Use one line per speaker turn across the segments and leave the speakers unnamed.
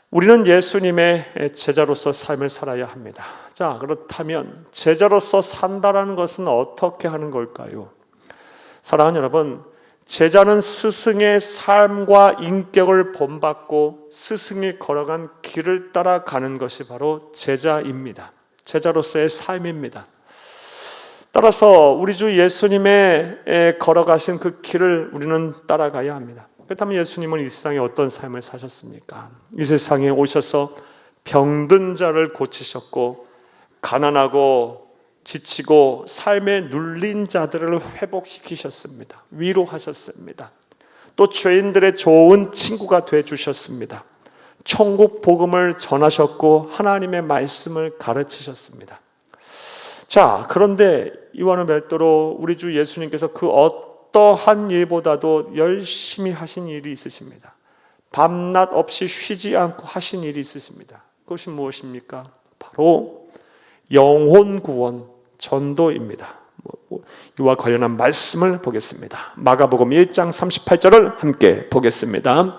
우리는 예수님의 제자로서 삶을 살아야 합니다. 자, 그렇다면 제자로서 산다라는 것은 어떻게 하는 걸까요? 사랑하는 여러분, 제자는 스승의 삶과 인격을 본받고 스승이 걸어간 길을 따라가는 것이 바로 제자입니다. 제자로서의 삶입니다. 따라서 우리 주 예수님의 걸어가신 그 길을 우리는 따라가야 합니다. 그렇다면 예수님은 이 세상에 어떤 삶을 사셨습니까? 이 세상에 오셔서 병든 자를 고치셨고, 가난하고 지치고 삶에 눌린 자들을 회복시키셨습니다. 위로하셨습니다. 또 죄인들의 좋은 친구가 되어주셨습니다. 천국 복음을 전하셨고 하나님의 말씀을 가르치셨습니다. 자, 그런데 이와는 별도로 우리 주 예수님께서 그 어떠한 일보다도 열심히 하신 일이 있으십니다. 밤낮 없이 쉬지 않고 하신 일이 있으십니다. 그것이 무엇입니까? 바로 영혼 구원, 전도입니다. 이와 관련한 말씀을 보겠습니다. 마가복음 1장 38절을 함께 보겠습니다.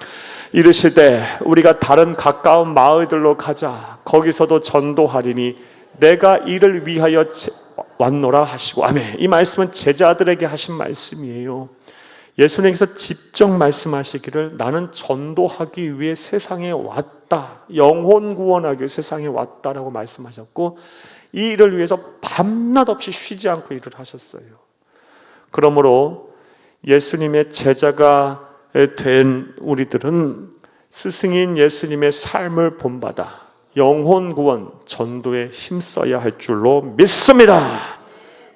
이르시되 우리가 다른 가까운 마을들로 가자. 거기서도 전도하리니 내가 이를 위하여 왔노라 하시고. 아멘. 이 말씀은 제자들에게 하신 말씀이에요. 예수님께서 직접 말씀하시기를 나는 전도하기 위해 세상에 왔다. 영혼 구원하기 위해 세상에 왔다라고 말씀하셨고, 이 일을 위해서 밤낮 없이 쉬지 않고 일을 하셨어요. 그러므로 예수님의 제자가 된 우리들은 스승인 예수님의 삶을 본받아 영혼 구원, 전도에 힘써야 할 줄로 믿습니다.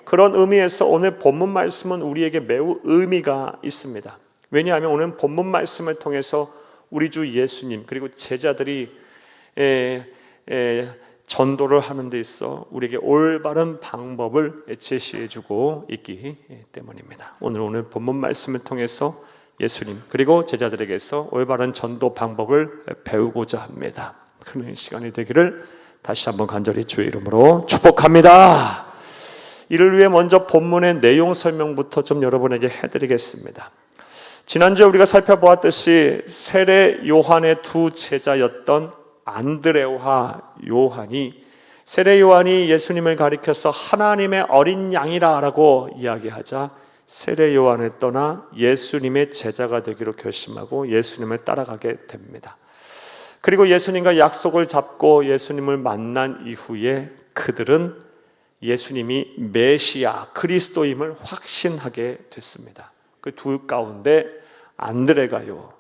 그런 의미에서 오늘 본문 말씀은 우리에게 매우 의미가 있습니다. 왜냐하면 오늘 본문 말씀을 통해서 우리 주 예수님 그리고 제자들이 전도를 하는 데 있어 우리에게 올바른 방법을 제시해주고 있기 때문입니다. 오늘 본문 말씀을 통해서 예수님 그리고 제자들에게서 올바른 전도 방법을 배우고자 합니다. 그런 시간이 되기를 다시 한번 간절히 주의 이름으로 축복합니다. 이를 위해 먼저 본문의 내용 설명부터 좀 여러분에게 해드리겠습니다. 지난주에 우리가 살펴보았듯이 세례 요한의 두 제자였던 안드레와 요한이, 세례 요한이 예수님을 가리켜서 하나님의 어린 양이라고 이야기하자 세례 요한을 떠나 예수님의 제자가 되기로 결심하고 예수님을 따라가게 됩니다. 그리고 예수님과 약속을 잡고 예수님을 만난 이후에 그들은 예수님이 메시아 그리스도임을 확신하게 됐습니다. 그 둘 가운데 안드레가요,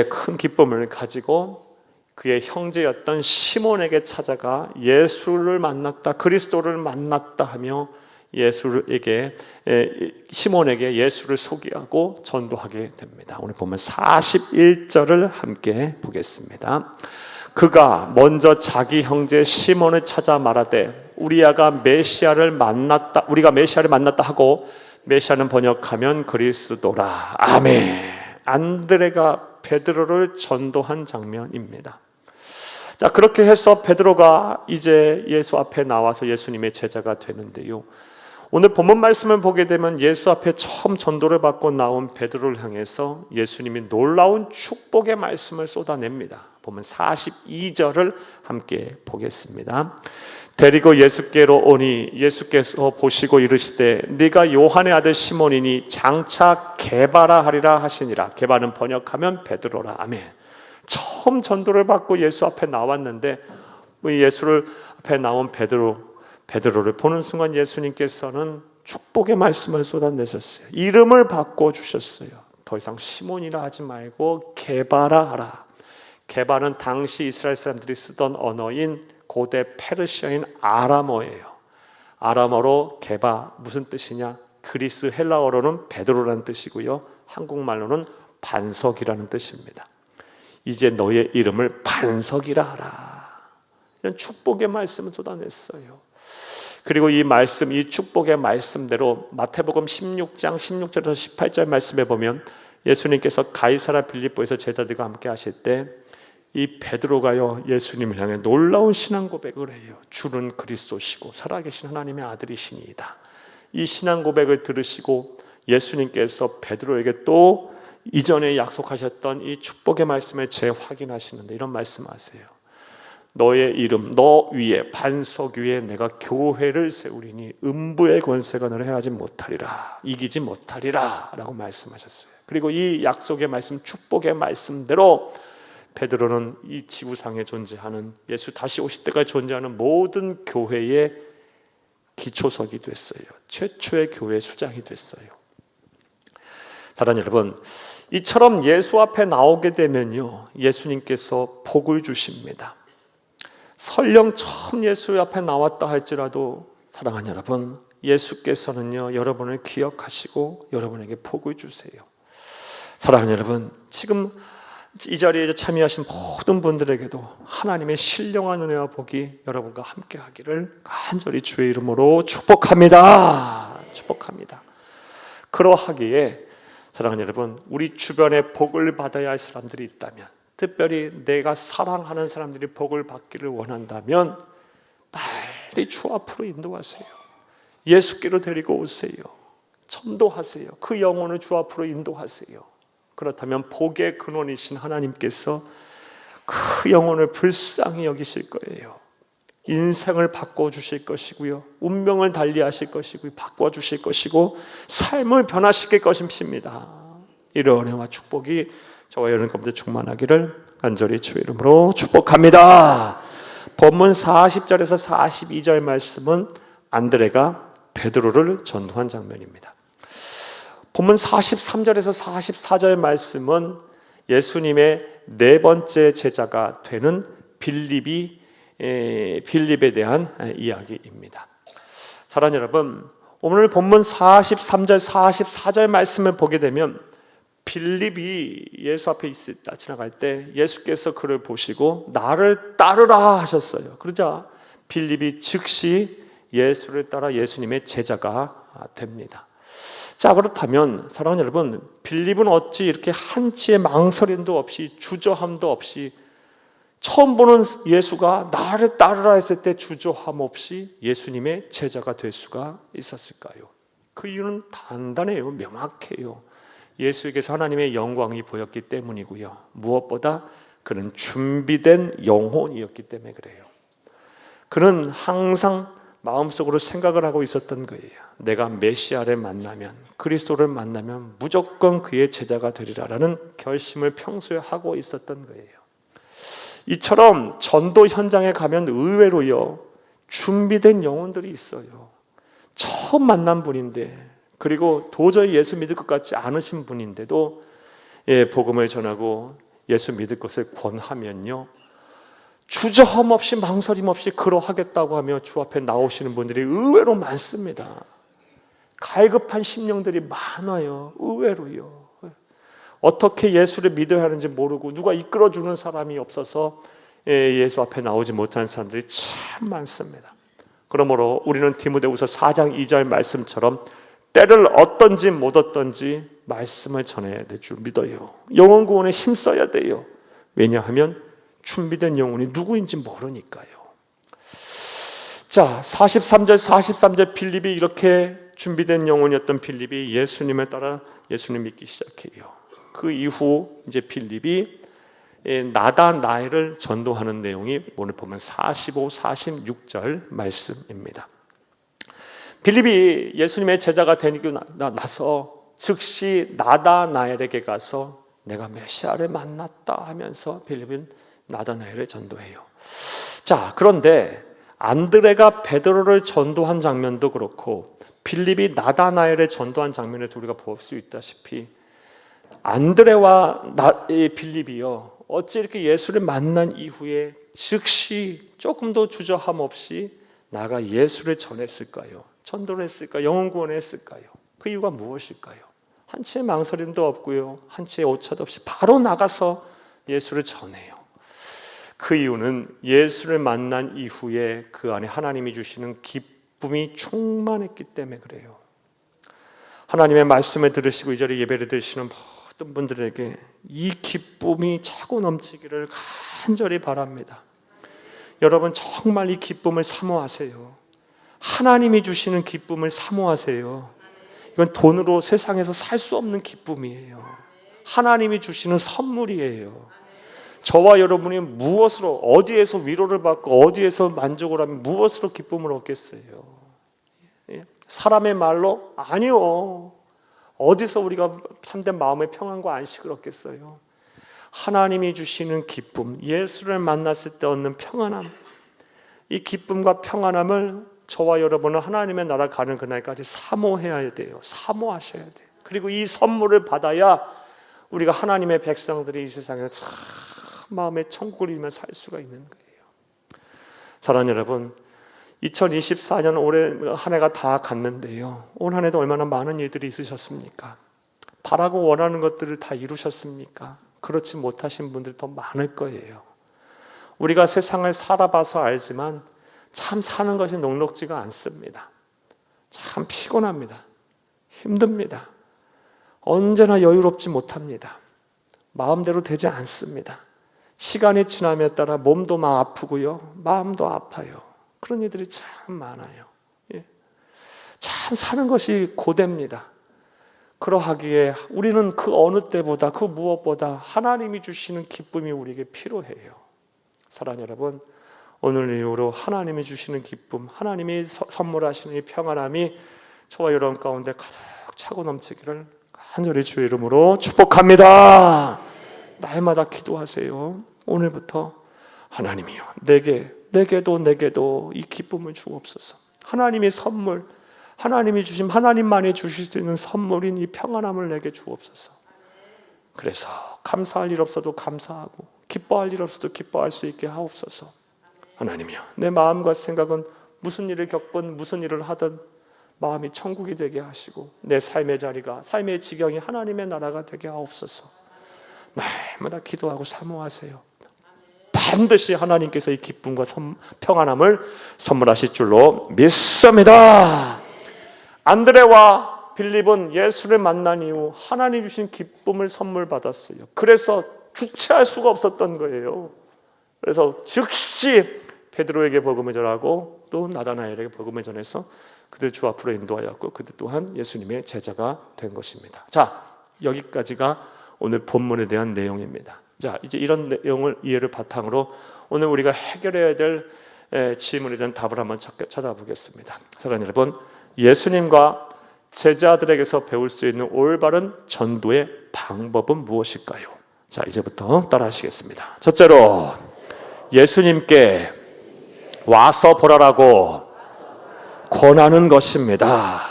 큰 기쁨을 가지고 그의 형제였던 시몬에게 찾아가 예수를 만났다, 그리스도를 만났다 하며 시몬에게 예수를 소개하고 전도하게 됩니다. 오늘 보면 41절을 함께 보겠습니다. 그가 먼저 자기 형제 시몬을 찾아 말하되 우리가 메시아를 만났다 하고, 메시아는 번역하면 그리스도라. 아멘. 안드레가 베드로를 전도한 장면입니다. 자, 그렇게 해서 베드로가 이제 예수 앞에 나와서 예수님의 제자가 되는데요. 오늘 본문 말씀을 보게 되면 예수 앞에 처음 전도를 받고 나온 베드로를 향해서 예수님이 놀라운 축복의 말씀을 쏟아냅니다. 보면 42절을 함께 보겠습니다. 데리고 예수께로 오니 예수께서 보시고 이르시되 네가 요한의 아들 시몬이니 장차 게바라 하리라 하시니라. 게바는 번역하면 베드로라. 아멘. 처음 전도를 받고 예수 앞에 나왔는데 예수를 앞에 나온 베드로를 보는 순간 예수님께서는 축복의 말씀을 쏟아내셨어요. 이름을 바꿔주셨어요. 더 이상 시몬이라 하지 말고 게바라 하라. 게바는 당시 이스라엘 사람들이 쓰던 언어인 고대 페르시아인 아람어예요. 아람어로 게바 무슨 뜻이냐? 그리스 헬라어로는 베드로라는 뜻이고요, 한국말로는 반석이라는 뜻입니다. 이제 너의 이름을 반석이라 하라. 이런 축복의 말씀을 쏟아냈어요. 그리고 이 말씀, 이 축복의 말씀대로 마태복음 16장 16절에서 18절 말씀에 보면 예수님께서 가이사랴 빌립보에서 제자들과 함께 하실 때 이 베드로가요 예수님을 향해 놀라운 신앙 고백을 해요. 주는 그리스도시고 살아계신 하나님의 아들이시니이다. 이 신앙 고백을 들으시고 예수님께서 베드로에게 또 이전에 약속하셨던 이 축복의 말씀을 재확인하시는데 이런 말씀하세요. 너의 이름, 너 위에 반석 위에 내가 교회를 세우리니 음부의 권세가 너를 해하지 못하리라, 이기지 못하리라 라고 말씀하셨어요. 그리고 이 약속의 말씀, 축복의 말씀대로 베드로는 이 지구상에 존재하는, 예수 다시 오실 때까지 존재하는 모든 교회의 기초석이 됐어요. 최초의 교회 수장이 됐어요. 사랑하는 여러분, 이처럼 예수 앞에 나오게 되면요, 예수님께서 복을 주십니다. 설령 처음 예수 앞에 나왔다 할지라도 사랑하는 여러분, 예수께서는요 여러분을 기억하시고 여러분에게 복을 주세요. 사랑하는 여러분, 지금 이 자리에 참여하신 모든 분들에게도 하나님의 신령한 은혜와 복이 여러분과 함께 하기를 간절히 주의 이름으로 축복합니다. 축복합니다. 그러하기에 사랑하는 여러분, 우리 주변에 복을 받아야 할 사람들이 있다면, 특별히 내가 사랑하는 사람들이 복을 받기를 원한다면 빨리 주 앞으로 인도하세요. 예수께로 데리고 오세요. 전도하세요. 그 영혼을 주 앞으로 인도하세요. 그렇다면 복의 근원이신 하나님께서 그 영혼을 불쌍히 여기실 거예요. 인생을 바꿔주실 것이고요, 운명을 달리하실 것이고요, 바꿔주실 것이고 삶을 변화시킬 것입니다. 이런 은혜와 축복이 저와 여러분 가운데 충만하기를 간절히 주의 이름으로 축복합니다. 본문 40절에서 42절 말씀은 안드레가 베드로를 전도한 장면입니다. 본문 43절에서 44절 말씀은 예수님의 네 번째 제자가 되는 빌립에 대한 이야기입니다. 사랑하는 여러분, 오늘 본문 43절, 44절 말씀을 보게 되면 빌립이 예수 앞에 있다 지나갈 때 예수께서 그를 보시고 나를 따르라 하셨어요. 그러자 빌립이 즉시 예수를 따라 예수님의 제자가 됩니다. 자, 그렇다면 사랑하는 여러분, 빌립은 어찌 이렇게 한치의 망설임도 없이 주저함도 없이 처음 보는 예수가 나를 따르라 했을 때 주저함 없이 예수님의 제자가 될 수가 있었을까요? 그 이유는 단단해요. 명확해요. 예수에게서 하나님의 영광이 보였기 때문이고요, 무엇보다 그는 준비된 영혼이었기 때문에 그래요. 그는 항상 마음속으로 생각을 하고 있었던 거예요. 내가 메시아를 만나면, 그리스도를 만나면 무조건 그의 제자가 되리라라는 결심을 평소에 하고 있었던 거예요. 이처럼 전도 현장에 가면 의외로요 준비된 영혼들이 있어요. 처음 만난 분인데, 그리고 도저히 예수 믿을 것 같지 않으신 분인데도 복음을 전하고 예수 믿을 것을 권하면요, 주저함 없이 망설임 없이 그러하겠다고 하며 주 앞에 나오시는 분들이 의외로 많습니다. 갈급한 심령들이 많아요. 의외로요. 어떻게 예수를 믿어야 하는지 모르고 누가 이끌어주는 사람이 없어서 예수 앞에 나오지 못하는 사람들이 참 많습니다. 그러므로 우리는 디모데후서 4장 2절 말씀처럼 때를 얻든지 못 얻든지 말씀을 전해야 될 줄 믿어요. 영혼 구원에 힘써야 돼요. 왜냐하면 준비된 영혼이 누구인지 모르니까요. 자, 43절 빌립이 이렇게 준비된 영혼이었던 빌립이 예수님을 따라 예수님 믿기 시작해요. 그 이후 이제 빌립이 나다나엘을 전도하는 내용이 오늘 보면 45, 46절 말씀입니다. 빌립이 예수님의 제자가 되고 나서 즉시 나다나엘에게 가서 내가 메시아를 만났다 하면서 빌립은 나다나엘을 전도해요. 자, 그런데 안드레가 베드로를 전도한 장면도 그렇고 빌립이 나다나엘을 전도한 장면에서 우리가 볼 수 있다시피 안드레와 빌립이요 어찌 이렇게 예수를 만난 이후에 즉시 조금도 주저함 없이 나가 예수를 전했을까요? 전도를 했을까요? 영혼 구원을 했을까요? 그 이유가 무엇일까요? 한치의 망설임도 없고요, 한치의 오차도 없이 바로 나가서 예수를 전해요. 그 이유는 예수를 만난 이후에 그 안에 하나님이 주시는 기쁨이 충만했기 때문에 그래요. 하나님의 말씀을 들으시고 이 자리에 예배를 드리시는 모든 분들에게 이 기쁨이 차고 넘치기를 간절히 바랍니다. 여러분 정말 이 기쁨을 사모하세요. 하나님이 주시는 기쁨을 사모하세요. 이건 돈으로 세상에서 살 수 없는 기쁨이에요. 하나님이 주시는 선물이에요. 저와 여러분이 무엇으로, 어디에서 위로를 받고 어디에서 만족을 하면 무엇으로 기쁨을 얻겠어요? 사람의 말로? 아니요. 어디서 우리가 참된 마음의 평안과 안식을 얻겠어요? 하나님이 주시는 기쁨, 예수를 만났을 때 얻는 평안함, 이 기쁨과 평안함을 저와 여러분은 하나님의 나라 가는 그날까지 사모해야 돼요. 사모하셔야 돼요. 그리고 이 선물을 받아야 우리가 하나님의 백성들이 이 세상에서 참 마음의 천국을 이루며 살 수가 있는 거예요. 사랑하는 여러분, 2024년 올해 한 해가 다 갔는데요, 올 한 해도 얼마나 많은 일들이 있으셨습니까? 바라고 원하는 것들을 다 이루셨습니까? 그렇지 못하신 분들이 더 많을 거예요. 우리가 세상을 살아봐서 알지만 참 사는 것이 녹록지가 않습니다. 참 피곤합니다. 힘듭니다. 언제나 여유롭지 못합니다. 마음대로 되지 않습니다. 시간이 지남에 따라 몸도 막 아프고요, 마음도 아파요. 그런 일들이 참 많아요. 참 사는 것이 고됩니다. 그러하기에 우리는 그 어느 때보다, 그 무엇보다 하나님이 주시는 기쁨이 우리에게 필요해요. 사랑하는 여러분, 오늘 이후로 하나님이 주시는 기쁨, 하나님이 선물하시는 이 평안함이 저와 여러분 가운데 가득 차고 넘치기를 간절히 주의 이름으로 축복합니다. 날마다 기도하세요. 오늘부터 하나님이요, 내게도 이 기쁨을 주옵소서. 하나님의 선물, 하나님이 주신, 하나님만이 주실 수 있는 선물인 이 평안함을 내게 주옵소서. 그래서 감사할 일 없어도 감사하고 기뻐할 일 없어도 기뻐할 수 있게 하옵소서. 하나님이여, 내 마음과 생각은 무슨 일을 겪건 무슨 일을 하든 마음이 천국이 되게 하시고 내 삶의 자리가, 삶의 지경이 하나님의 나라가 되게 하옵소서. 날마다 기도하고 사모하세요. 반드시 하나님께서 이 기쁨과 평안함을 선물하실 줄로 믿습니다. 안드레와 빌립은 예수를 만난 이후 하나님 주신 기쁨을 선물 받았어요. 그래서 주체할 수가 없었던 거예요. 그래서 즉시 베드로에게 복음을 전하고 또 나다나엘에게 복음을 전해서 그들 주 앞으로 인도하였고 그들 또한 예수님의 제자가 된 것입니다. 자, 여기까지가 오늘 본문에 대한 내용입니다. 자, 이제 이런 내용을 이해를 바탕으로 오늘 우리가 해결해야 될 질문에 대한 답을 한번 찾아보겠습니다. 사랑하는 여러분, 예수님과 제자들에게서 배울 수 있는 올바른 전도의 방법은 무엇일까요? 자, 이제부터 따라하시겠습니다. 첫째로, 예수님께 와서 보라라고 권하는 것입니다.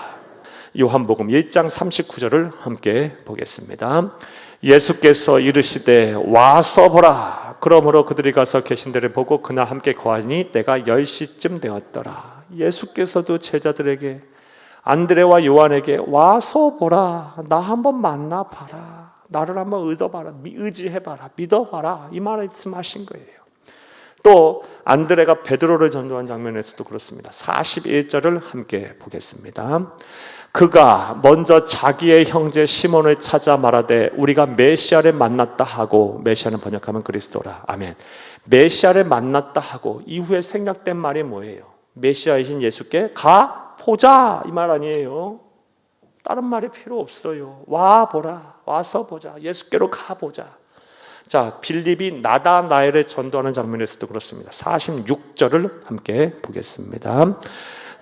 요한복음 1장 39절을 함께 보겠습니다. 예수께서 이르시되 와서 보라. 그러므로 그들이 가서 계신 데를 보고 그날 함께 거하니 때가 10시쯤 되었더라. 예수께서도 제자들에게, 안드레와 요한에게 와서 보라, 나 한번 만나봐라, 나를 한번 의지해봐라, 믿어봐라, 이 말씀하신 거예요. 또 안드레가 베드로를 전도한 장면에서도 그렇습니다. 41절을 함께 보겠습니다. 그가 먼저 자기의 형제 시몬을 찾아 말하되 우리가 메시아를 만났다 하고, 메시아는 번역하면 그리스도라. 아멘. 메시아를 만났다 하고 이후에 생략된 말이 뭐예요? 메시아이신 예수께 가 보자, 이 말 아니에요. 다른 말이 필요 없어요. 와 보라, 와서 보자, 예수께로 가 보자. 자, 빌립이 나다나엘을 전도하는 장면에서도 그렇습니다. 46절을 함께 보겠습니다.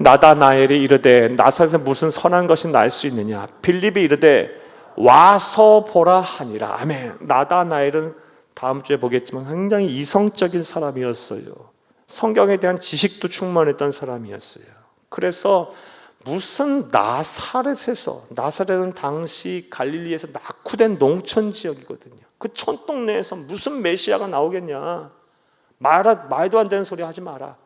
나다나엘이 이르되 나사렛에서 무슨 선한 것이 날 수 있느냐? 빌립이 이르되 와서 보라 하니라. 아멘. 나다나엘은 다음 주에 보겠지만 굉장히 이성적인 사람이었어요. 성경에 대한 지식도 충만했던 사람이었어요. 그래서 무슨 나사렛은 당시 갈릴리에서 낙후된 농촌 지역이거든요. 그 촌동네에서 무슨 메시아가 나오겠냐? 말도 안 되는 소리 하지 마라.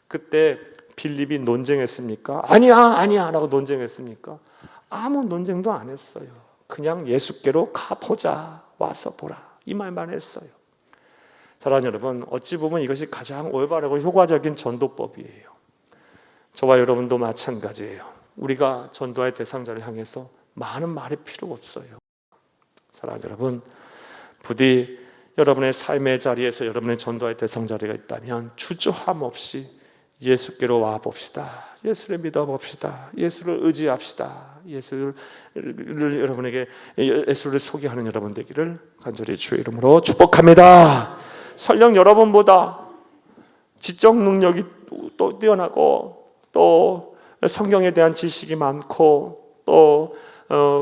그때 빌립이 논쟁했습니까? 아니야 라고 논쟁했습니까? 아무 논쟁도 안 했어요. 그냥 예수께로 가보자, 와서 보라, 이 말만 했어요. 사랑하는 여러분, 어찌 보면 이것이 가장 올바르고 효과적인 전도법이에요. 저와 여러분도 마찬가지예요. 우리가 전도의 대상자를 향해서 많은 말이 필요 없어요. 사랑하는 여러분, 부디 여러분의 삶의 자리에서 여러분의 전도의 대상자리가 있다면 주저함 없이 예수께로 와 봅시다. 예수를 믿어 봅시다. 예수를 의지합시다. 예수를 여러분에게 예수를 소개하는 여러분 되기를 간절히 주의 이름으로 축복합니다. 설령 여러분보다 지적 능력이 또 뛰어나고 또 성경에 대한 지식이 많고 또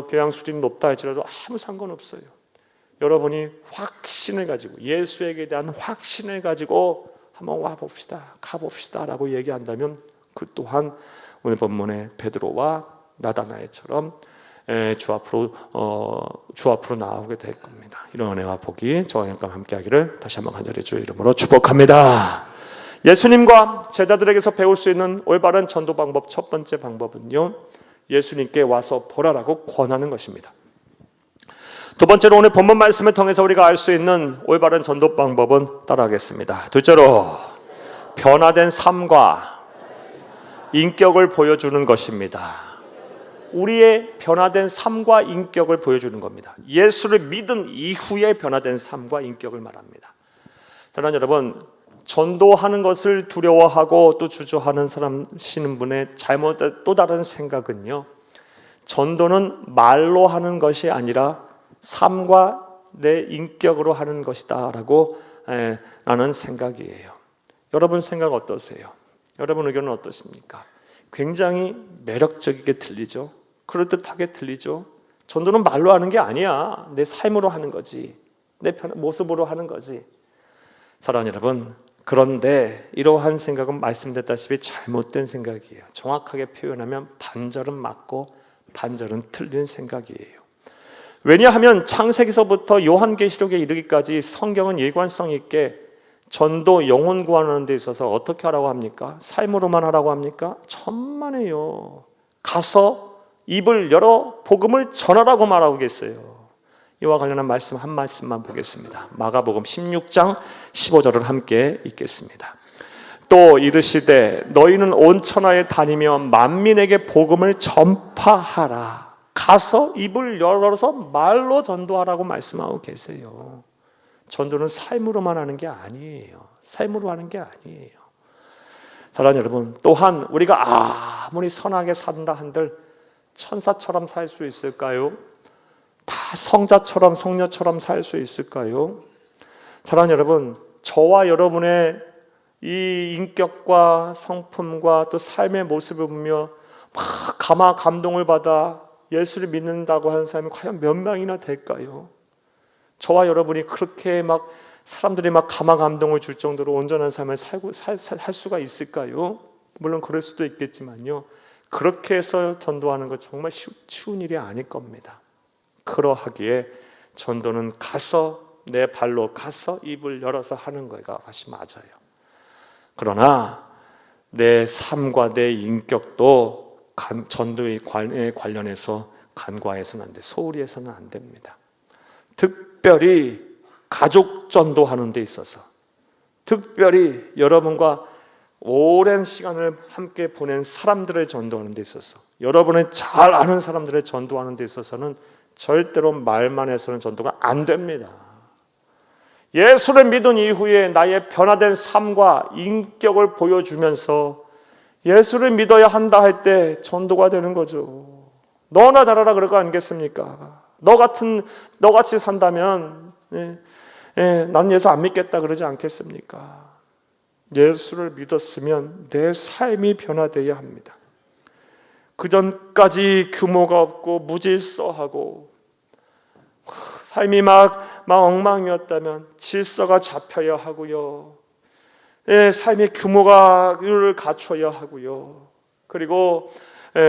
교양 수준이 높다 할지라도 아무 상관없어요. 여러분이 확신을 가지고 예수에게 대한 확신을 가지고 한번 와봅시다, 가봅시다 라고 얘기한다면 그 또한 오늘 본문의 베드로와 나다나엘처럼 주 앞으로 나오게 될 겁니다. 이런 은혜와 복이 저와 함께 하기를 다시 한번 간절히 주의 이름으로 축복합니다. 예수님과 제자들에게서 배울 수 있는 올바른 전도 방법, 첫 번째 방법은요, 예수님께 와서 보라라고 권하는 것입니다. 두 번째로 오늘 본문 말씀을 통해서 우리가 알 수 있는 올바른 전도 방법은 따라하겠습니다. 둘째로 변화된 삶과 인격을 보여주는 것입니다. 우리의 변화된 삶과 인격을 보여주는 겁니다. 예수를 믿은 이후에 변화된 삶과 인격을 말합니다. 사랑하는 여러분, 전도하는 것을 두려워하고 또 주저하는 사람이시는 분의 잘못된 또 다른 생각은요, 전도는 말로 하는 것이 아니라 삶과 내 인격으로 하는 것이다 라고 라는 생각이에요. 여러분 생각 어떠세요? 여러분 의견은 어떠십니까? 굉장히 매력적이게 들리죠? 그럴듯하게 들리죠? 전도는 말로 하는 게 아니야. 내 삶으로 하는 거지. 내 모습으로 하는 거지. 사랑하는 여러분, 그런데 이러한 생각은 말씀드렸다시피 잘못된 생각이에요. 정확하게 표현하면 반절은 맞고 반절은 틀린 생각이에요. 왜냐하면 창세기서부터 요한계시록에 이르기까지 성경은 일관성 있게 전도, 영혼 구원하는 데 있어서 어떻게 하라고 합니까? 삶으로만 하라고 합니까? 천만에요. 가서 입을 열어 복음을 전하라고 말하고 계세요. 이와 관련한 말씀 한 말씀만 보겠습니다. 마가복음 16장 15절을 함께 읽겠습니다. 또 이르시되 너희는 온 천하에 다니며 만민에게 복음을 전파하라. 가서 입을 열어서 말로 전도하라고 말씀하고 계세요. 전도는 삶으로만 하는 게 아니에요. 삶으로 하는 게 아니에요. 사랑하는 여러분, 또한 우리가 아무리 선하게 산다 한들 천사처럼 살 수 있을까요? 다 성자처럼 성녀처럼 살 수 있을까요? 사랑하는 여러분, 저와 여러분의 이 인격과 성품과 또 삶의 모습을 보며 막 감동을 받아 예수를 믿는다고 하는 사람이 과연 몇 명이나 될까요? 저와 여러분이 그렇게 막 사람들이 막 감동을 줄 정도로 온전한 삶을 살 수가 있을까요? 물론 그럴 수도 있겠지만요, 그렇게 해서 전도하는 건 정말 쉬운 일이 아닐 겁니다. 그러하기에 전도는 가서 내 발로 가서 입을 열어서 하는 것이 맞아요. 그러나 내 삶과 내 인격도 전도에 관련해서 간과해서는 안 돼, 소홀히 해서는 안 됩니다. 특별히 가족 전도하는 데 있어서, 특별히 여러분과 오랜 시간을 함께 보낸 사람들을 전도하는 데 있어서, 여러분의 잘 아는 사람들을 전도하는 데 있어서는 절대로 말만 해서는 전도가 안 됩니다. 예수를 믿은 이후에 나의 변화된 삶과 인격을 보여주면서 예수를 믿어야 한다 할 때 전도가 되는 거죠. 너나 잘하라 그럴 거 아니겠습니까? 너같이 산다면 난 예수 안 믿겠다 그러지 않겠습니까? 예수를 믿었으면 내 삶이 변화되어야 합니다. 그 전까지 규모가 없고 무질서하고 삶이 막 엉망이었다면 질서가 잡혀야 하고요. 삶의 규모를 갖춰야 하고요. 그리고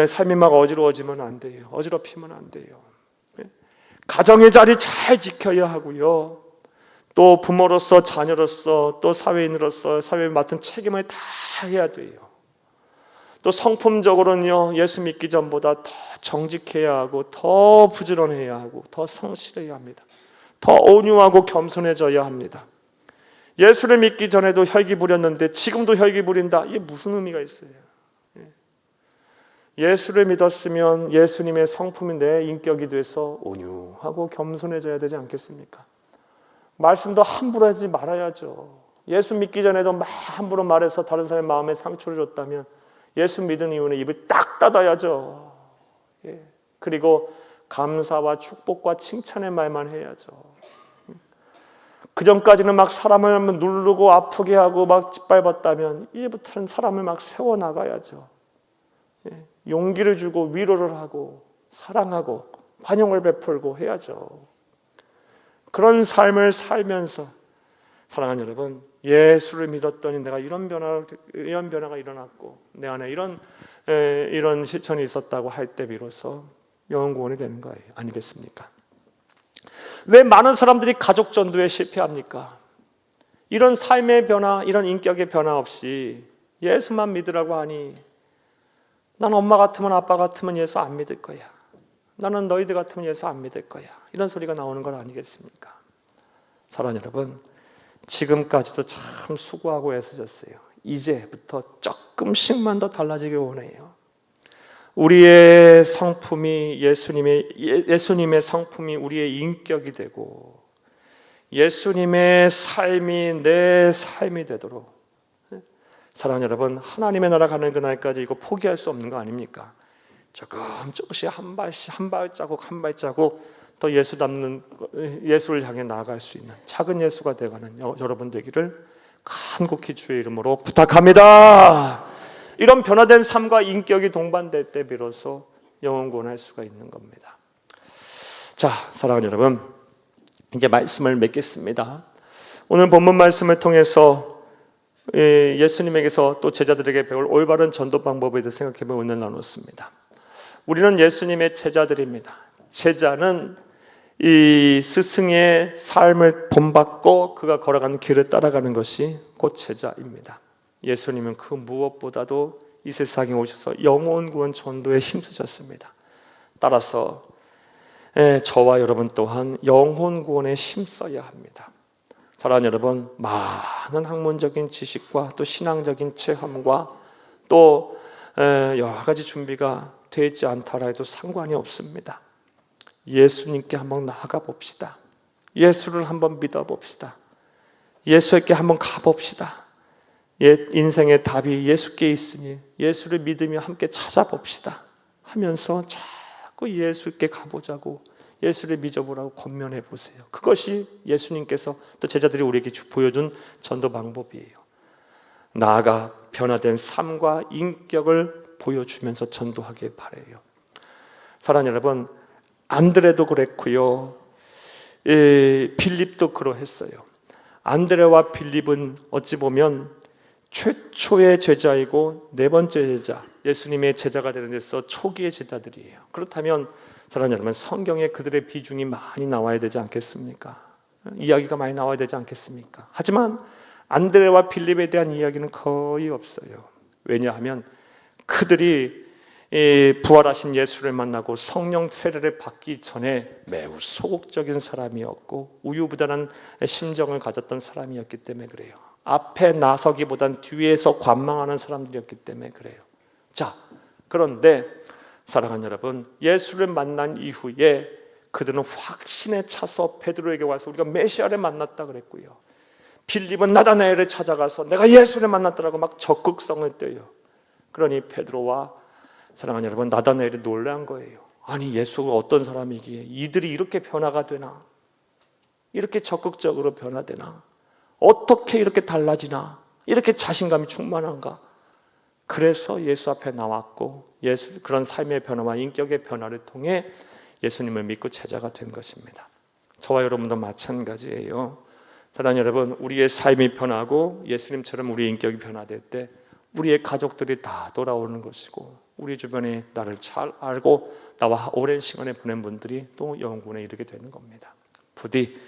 삶이 막 어지러워지면 안 돼요. 어지럽히면 안 돼요. 가정의 자리 잘 지켜야 하고요. 또 부모로서, 자녀로서, 또 사회인으로서 사회에 맡은 책임을 다 해야 돼요. 또 성품적으로는요, 예수 믿기 전보다 더 정직해야 하고, 더 부지런해야 하고, 더 성실해야 합니다. 더 온유하고 겸손해져야 합니다. 예수를 믿기 전에도 혈기 부렸는데 지금도 혈기 부린다. 이게 무슨 의미가 있어요? 예수를 믿었으면 예수님의 성품이 내 인격이 돼서 온유하고 겸손해져야 되지 않겠습니까? 말씀도 함부로 하지 말아야죠. 예수 믿기 전에도 막 함부로 말해서 다른 사람의 마음에 상처를 줬다면 예수 믿은 이후는 입을 딱 닫아야죠. 예. 그리고 감사와 축복과 칭찬의 말만 해야죠. 그 전까지는 막 사람을 누르고 아프게 하고 막 짓밟았다면 이제부터는 사람을 막 세워나가야죠. 예. 용기를 주고 위로를 하고 사랑하고 환영을 베풀고 해야죠. 그런 삶을 살면서 사랑하는 여러분, 예수를 믿었더니 내가 이런 변화가 일어났고 내 안에 이런 실천이 있었다고 할 때 비로소 영혼 구원이 되는 거예요. 아니겠습니까? 왜 많은 사람들이 가족 전도에 실패합니까? 이런 삶의 변화, 이런 인격의 변화 없이 예수만 믿으라고 하니 난 엄마 같으면 아빠 같으면 예수 안 믿을 거야. 나는 너희들 같으면 예수 안 믿을 거야. 이런 소리가 나오는 건 아니겠습니까? 사랑하는 여러분, 지금까지도 참 수고하고 애쓰셨어요. 이제부터 조금씩만 더 달라지길 원해요. 우리의 성품이 예수님의 성품이 우리의 인격이 되고 예수님의 삶이 내 삶이 되도록, 사랑하는 여러분, 하나님의 나라 가는 그날까지 이거 포기할 수 없는 거 아닙니까? 조금씩 한 발자국 더 예수를 향해 나아갈 수 있는 작은 예수가 되어가는 여러분 되기를 간곡히 주의 이름으로 부탁합니다. 이런 변화된 삶과 인격이 동반될 때 비로소 영혼 구원할 수가 있는 겁니다. 자, 사랑하는 여러분, 이제 말씀을 맺겠습니다. 오늘 본문 말씀을 통해서 예수님에게서 또 제자들에게 배울 올바른 전도 방법에 대해 생각해보며 오늘 나눴습니다. 우리는 예수님의 제자들입니다. 제자는 이 스승의 삶을 본받고 그가 걸어가는 길을 따라가는 것이 곧 제자입니다. 예수님은 그 무엇보다도 이 세상에 오셔서 영혼 구원 전도에 힘쓰셨습니다. 따라서 저와 여러분 또한 영혼 구원에 힘써야 합니다. 사랑하는 여러분, 많은 학문적인 지식과 또 신앙적인 체험과 또 여러 가지 준비가 되지 않더라 해도 상관이 없습니다. 예수님께 한번 나아가 봅시다. 예수를 한번 믿어 봅시다. 예수에게 한번 가봅시다. 인생의 답이 예수께 있으니 예수를 믿으며 함께 찾아봅시다 하면서 자꾸 예수께 가보자고, 예수를 믿어보라고 권면해 보세요. 그것이 예수님께서 또 제자들이 우리에게 보여준 전도 방법이에요. 나아가 변화된 삶과 인격을 보여주면서 전도하길 바라요. 사랑하는 여러분, 안드레도 그랬고요, 빌립도 그러했어요. 안드레와 빌립은 어찌 보면 최초의 제자이고 네 번째 제자, 예수님의 제자가 되는 데서 초기의 제자들이에요. 그렇다면 사랑하는 여러분, 성경에 그들의 비중이 많이 나와야 되지 않겠습니까? 이야기가 많이 나와야 되지 않겠습니까? 하지만 안드레와 빌립에 대한 이야기는 거의 없어요. 왜냐하면 그들이 부활하신 예수를 만나고 성령 세례를 받기 전에 매우 소극적인 사람이었고 우유부단한 심정을 가졌던 사람이었기 때문에 그래요. 앞에 나서기보단 뒤에서 관망하는 사람들이었기 때문에 그래요. 자, 그런데 사랑하는 여러분, 예수를 만난 이후에 그들은 확신에 차서 베드로에게 와서 우리가 메시아를 만났다 그랬고요, 빌립은 나다나엘을 찾아가서 내가 예수를 만났다라고 막 적극성을 떼요. 그러니 베드로와 사랑하는 여러분, 나다나엘이 놀란 거예요. 아니, 예수가 어떤 사람이기에 이들이 이렇게 변화가 되나? 이렇게 적극적으로 변화되나? 어떻게 이렇게 달라지나? 이렇게 자신감이 충만한가? 그래서 예수 앞에 나왔고 그런 삶의 변화와 인격의 변화를 통해 예수님을 믿고 제자가 된 것입니다. 저와 여러분도 마찬가지예요. 사랑하는 여러분, 우리의 삶이 변하고 예수님처럼 우리의 인격이 변화될 때 우리의 가족들이 다 돌아오는 것이고 우리 주변에 나를 잘 알고 나와 오랜 시간을 보낸 분들이 또 영혼에 이르게 되는 겁니다. 부디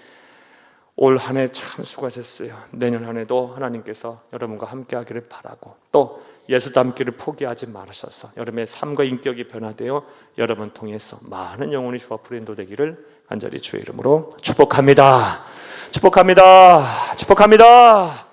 올 한 해 참 수고하셨어요. 내년 한 해도 하나님께서 여러분과 함께 하기를 바라고 또 예수 닮기를 포기하지 말으셔서 여러분의 삶과 인격이 변화되어 여러분 통해서 많은 영혼이 주와 프렌도 되기를 간절히 주의 이름으로 축복합니다. 축복합니다. 축복합니다.